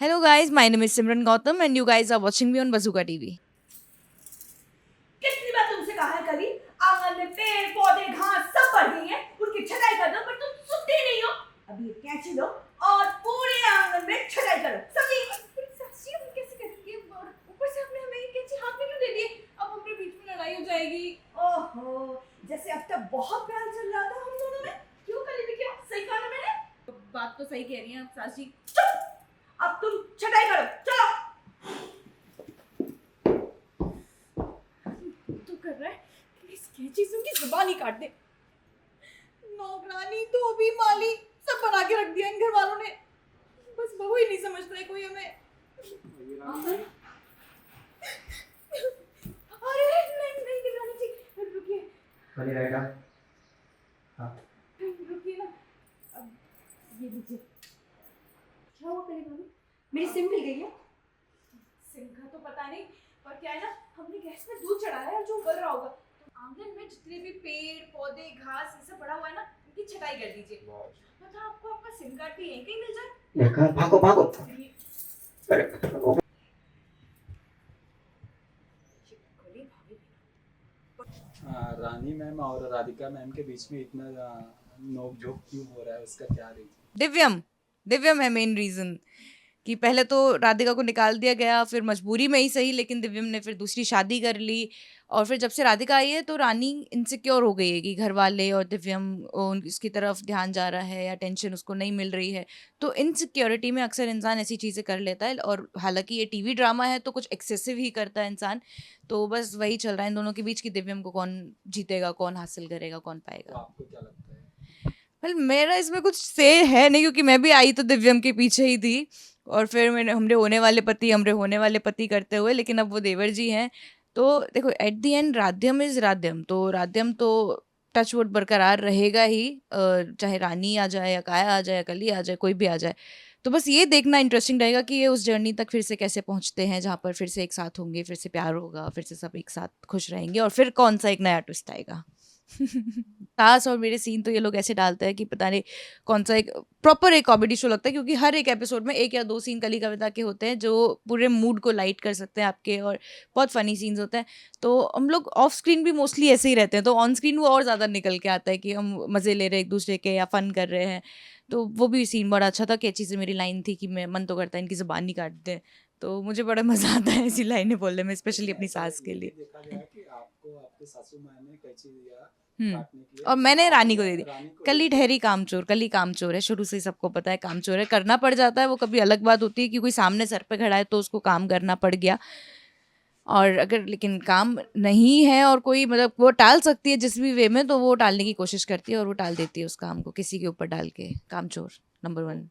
Hello guys, my name is Simran Gautam and you guys are watching me on Bazooka TV. कितनी बार तुमसे कहा है कभी आंगन में पेड़ पौधे घास सब बढ़ गई है उनकी छटाई कर दो पर तुम सुनते नहीं हो। अभी ये कैंची लो और पूरे आंगन में छटाई करो समझी। साक्षी हम कैसे करेंगे और ऊपर से आपने हमें ये कैंची हाथ में क्यों दे दी? अब हमारे बीच में लड़ाई हो जाएगी। ओहो जैसे अब तक बहुत प्यार चल रहा था हम दोनों में। क्यों कली भी क्यों सही कहा ना मैंने? बात तो सही कह रही हैं आप साक्षी। चुप अब तुम छटाई करो चलो। तू कर रहा है इस कैंची से उनकी जुबान ही काट दे। नौकरानी धोबी माली सब बना के रख दिया इन घर वालों ने। बस बहू ही नहीं समझता है कोई हमें। अरे नहीं गिरानी चाहिए। रुकिए बनी रहेगा। हाँ रुकिए ना। अब ये लीजिए। क्या हुआ मेरी भाभी? मेरी सिम मिल गई है। सिम का तो पता नहीं पर क्या है ना हमने गैस में दूध चढ़ाया है जो उबल रहा होगा तो आंगन में जितने भी पेड़ पौधे घास ये सब पड़ा हुआ है ना उनकी छटाई कर दीजिए। मतलब आपको आपका सिम कार्ड भी यहीं कहीं मिल जाए। देखा भागो भागो। अरे रानी मैम और राधिका मैम के बीच में इतना नोक झोंक क्यों हो रहा है, उसका क्या रीजन? दिव्यम है मेन रीज़न कि पहले तो राधिका को निकाल दिया गया, फिर मजबूरी में ही सही लेकिन दिव्यम ने फिर दूसरी शादी कर ली। और फिर जब से राधिका आई है तो रानी इनसिक्योर हो गई है कि घर वाले और दिव्यम उसकी तरफ ध्यान जा रहा है या टेंशन उसको नहीं मिल रही है। तो इनसिक्योरिटी में अक्सर इंसान ऐसी चीज़ें कर लेता है और हालांकि ये टीवी ड्रामा है तो कुछ एक्सेसिव ही करता है इंसान। तो बस वही चल रहा है इन दोनों के बीच कि दिव्यम को कौन जीतेगा, कौन हासिल करेगा, कौन तो पाएगा। आपको क्या लगता है? वेल मेरा इसमें कुछ से है नहीं क्योंकि मैं भी आई तो दिव्यम के पीछे ही थी और फिर मैंने हमरे होने वाले पति करते हुए लेकिन अब वो देवर जी हैं। तो देखो एट द एंड राध्यम इज राध्यम तो टच वुड बरकरार रहेगा ही, चाहे रानी आ जाए या काया आ जाए या कली आ जाए कोई भी आ जाए। तो बस ये देखना इंटरेस्टिंग रहेगा कि ये उस जर्नी तक फिर से कैसे पहुंचते हैं जहाँ पर फिर से एक साथ होंगे, फिर से प्यार होगा, फिर से सब एक साथ खुश रहेंगे और फिर कौन सा एक नया ट्विस्ट आएगा। सास और मेरे सीन तो ये लोग ऐसे डालते हैं कि पता नहीं कौन सा एक प्रॉपर एक कॉमेडी शो लगता है क्योंकि हर एक एपिसोड में एक या दो सीन कली कविता के होते हैं जो पूरे मूड को लाइट कर सकते हैं आपके और बहुत फनी सीन्स होते हैं। तो हम लोग ऑफ स्क्रीन भी मोस्टली ऐसे ही रहते हैं तो ऑन स्क्रीन वो और ज़्यादा निकल के आता है कि हम मज़े ले रहे हैं एक दूसरे के या फ़न कर रहे हैं। तो वो भी सीन बड़ा अच्छा था कि अच्छी से मेरी लाइन थी कि मैं मन तो करता है इनकी ज़बान ही काट दें। तो मुझे बड़ा मज़ा आता है ऐसी लाइनें बोलने में स्पेशली अपनी सास के लिए। देखा गया कि आपको आपके सासू माँ ने कैंची दिया काटने के लिए और मैंने रानी को दे दी। रानी को कली ठहरी कामचोर, कली कामचोर है, शुरू से ही सबको पता है कामचोर है, करना पड़ जाता है वो कभी अलग बात होती है कि कोई सामने सर पे खड़ा है तो उसको काम करना पड़ गया। और अगर लेकिन काम नहीं है और कोई मतलब वो टाल सकती है जिस भी वे में तो वो टालने की कोशिश करती है और वो टाल देती है उस काम को किसी के ऊपर डाल के। कामचोर नंबर 1।